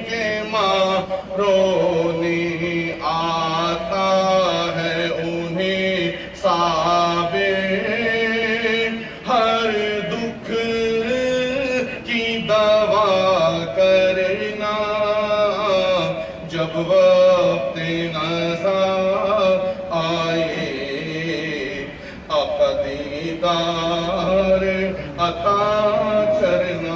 کے مارونی آتا ہے انہیں صابر، ہر دکھ کی دوا کرنا جب وقت نزاع آئے، عقیدار عطا کرنا۔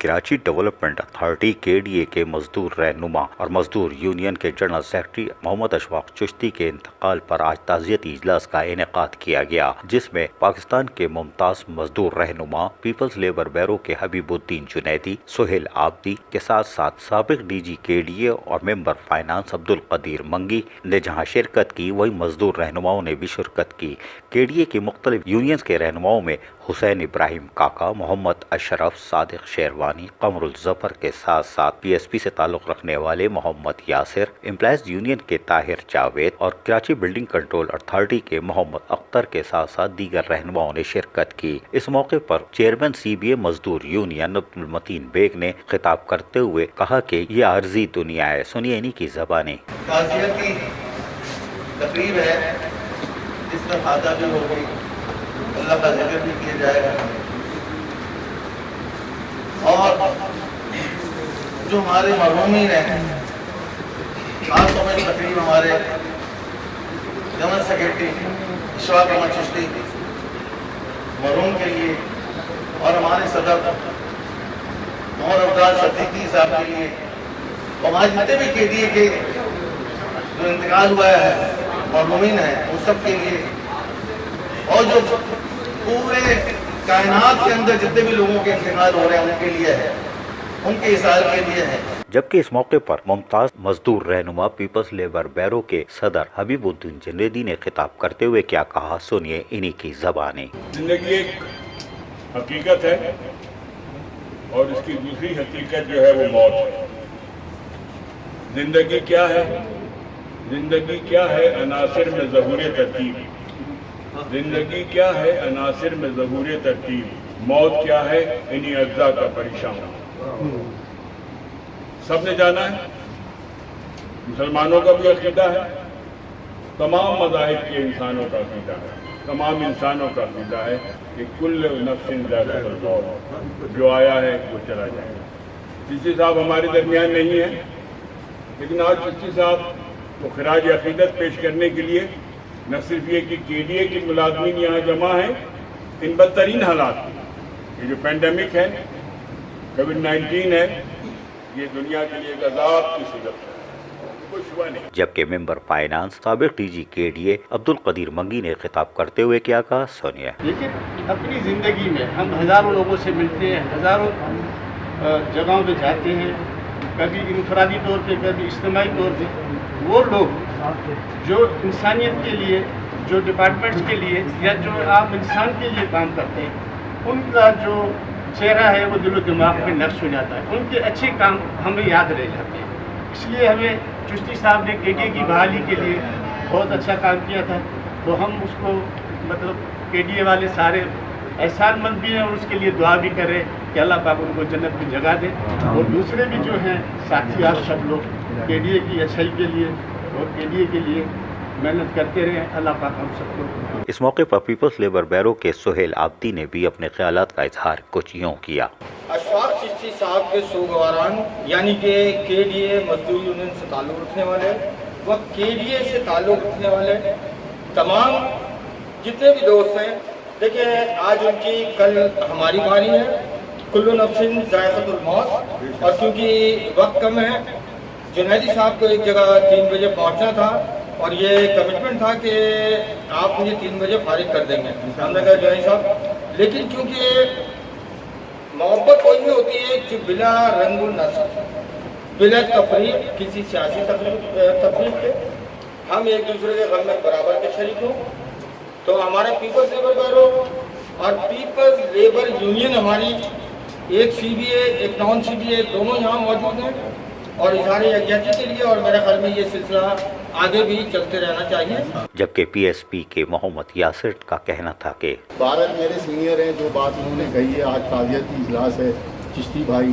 کراچی ڈیولپمنٹ اتھارٹی KDA کے مزدور رہنما اور مزدور یونین کے جنرل سیکرٹری محمد اشفاق چشتی کے انتقال پر آج تعزیتی اجلاس کا انعقاد کیا گیا، جس میں پاکستان کے ممتاز مزدور رہنما پیپلز لیبر بیورو کے حبیب الدین جنیدی، سہیل عابدی کے ساتھ ساتھ سابق DG KDA اور ممبر فائنانس عبدالقدیر منگی نے جہاں شرکت کی، وہی مزدور رہنماؤں نے بھی شرکت کی۔ KDA کی مختلف یونینز کے رہنماؤں میں حسین ابراہیم کاکا، محمد اشرف، صادق شیروانی، قمر الظفر کے ساتھ ساتھ PSP سے تعلق رکھنے والے محمد یاسر، امپلائیز یونین کے طاہر جاوید اور کراچی بلڈنگ کنٹرول اتھارٹی کے محمد اختر کے ساتھ ساتھ دیگر رہنماؤں نے شرکت کی۔ اس موقع پر چیئرمین CBA مزدور یونین عبدالمتین بیگ نے خطاب کرتے ہوئے کہا کہ یہ عارضی دنیا ہے، سنیے انہی کی زبانیں۔ تعزیتی تقریب ہے جس میں خاطہ بھی ہوگی، اللہ کا ذکر بھی کیا جائے گا، اور جو ہمارے مرحومین ہیں، خاص طور پر تقریب ہمارے جنرل سیکرٹری اشفاق احمد چشتی مرحوم کے لیے، اور ہمارے صدر محمد افضال صدیقی صاحب کے لیے، اور ہمارے جتنے بھی KDA کے جو انتقال ہوا ہے مرحومین ہیں ان سب کے لیے، اور جو پورے کائنات کے اندر جتنے بھی لوگوں کے انتقال ہو رہے ہیں ان کے لیے ہے، ان کے احسان کے لیے ہے۔ جبکہ اس موقع پر ممتاز مزدور رہنما پیپلز لیبر بیورو کے صدر حبیب الدین جنیدی نے خطاب کرتے ہوئے کیا کہا، سنیے انہی کی زبانیں۔ زندگی ایک حقیقت ہے اور اس کی دوسری حقیقت جو ہے وہ موت ہے۔ زندگی کیا ہے؟ زندگی کیا ہے؟ عناصر میں ظہور ترتیب۔ زندگی کیا ہے؟ عناصر میں ظہور ترتیب۔ موت کیا ہے؟ انہی اجزاء کا پریشان ہونا۔ سب نے جانا ہے، مسلمانوں کا بھی عقیدہ ہے، تمام مذاہب کے انسانوں کا عقیدہ ہے، تمام انسانوں کا عقیدہ ہے کہ کل نفس ذائقۃ الموت، جو آیا ہے وہ چلا جائے گا۔ چشتی صاحب ہمارے درمیان نہیں ہیں، لیکن آج چشتی صاحب کو خراج عقیدت پیش کرنے کے لیے نہ صرف یہ کہ KDA کے ملازمین یہاں جمع ہیں، ان بدترین حالات یہ جو پینڈیمک ہے، کووڈ-19 ہے، یہ دنیا کے لیے ایک عذاب کی صورت ہے، کوئی شبہ نہیں۔ جبکہ ممبر فائنانس سابق DG KDA عبدالقدیر منگی نے خطاب کرتے ہوئے کیا کہا، سنیے۔ لیکن اپنی زندگی میں ہم ہزاروں لوگوں سے ملتے ہیں، ہزاروں جگہوں پہ جاتے ہیں، کبھی انفرادی طور پہ، کبھی اجتماعی طور پہ۔ وہ لوگ جو انسانیت کے لیے، جو ڈپارٹمنٹس کے لیے یا جو عام انسان کے لیے کام کرتے ہیں، ان کا جو چہرہ ہے وہ دل و دماغ میں نقش ہو جاتا ہے، ان کے اچھے کام ہمیں یاد رہ جاتے ہیں۔ اس لیے ہمیں چشتی صاحب نے KDA کی بحالی کے لیے بہت اچھا کام کیا تھا، تو ہم اس کو مطلب KDA والے سارے احسان مند بھی ہیں اور اس کے لیے دعا بھی کریں کہ اللہ پاک ان کو جنت کی جگہ دے، اور دوسرے بھی جو ہیں ساتھی آپ سب لوگ KDA کی اچھائی کے لیے اور KDA کے لیے محنت کرتے رہیں، اللہ پاک ہم سب کو۔ اس موقع پر پیپلز لیبر بیورو کے سہیل عابدی نے بھی اپنے خیالات کا اظہار کچھ یوں کیا۔ اشفاق چشتی صاحب کے سوگواران یعنی کہ KDA مزدور یونین سے تعلق رکھنے والے و KDA سے تعلق رکھنے والے تمام جتنے بھی دوست ہیں، دیکھیں آج ان کی، کل ہماری باری ہے، کل نفس ذائقۃ الموت، اور کیونکہ وقت کم ہے، جنیدی صاحب کو ایک جگہ 3 بجے پہنچنا تھا اور یہ کمٹمنٹ تھا کہ آپ مجھے 3 بجے فارغ کر دیں گے۔ ہم نے کہا جنیدی صاحب، لیکن کیونکہ محبت کوئی بھی ہوتی ہے جو بلا رنگ و نسل، بلا تفریق، کسی سیاسی تفریق کے، ہم ایک دوسرے کے غم میں برابر کے شریک ہوں، تو ہمارے پیپلز لیبر بیورو اور پیپلز لیبر یونین ہماری ایک CBA ایک نان CBA دونوں یہاں موجود ہیں، اور اظہار یکجہتی کے لیے، اور میرے خیال میں یہ سلسلہ آگے بھی چلتے رہنا چاہیے۔ جبکہ PSP کے محمد یاسر کا کہنا تھا کہ بہرحال میرے سینئر ہیں، جو بات انہوں نے کہی ہے، آج تعزیتی اجلاس ہے، چشتی بھائی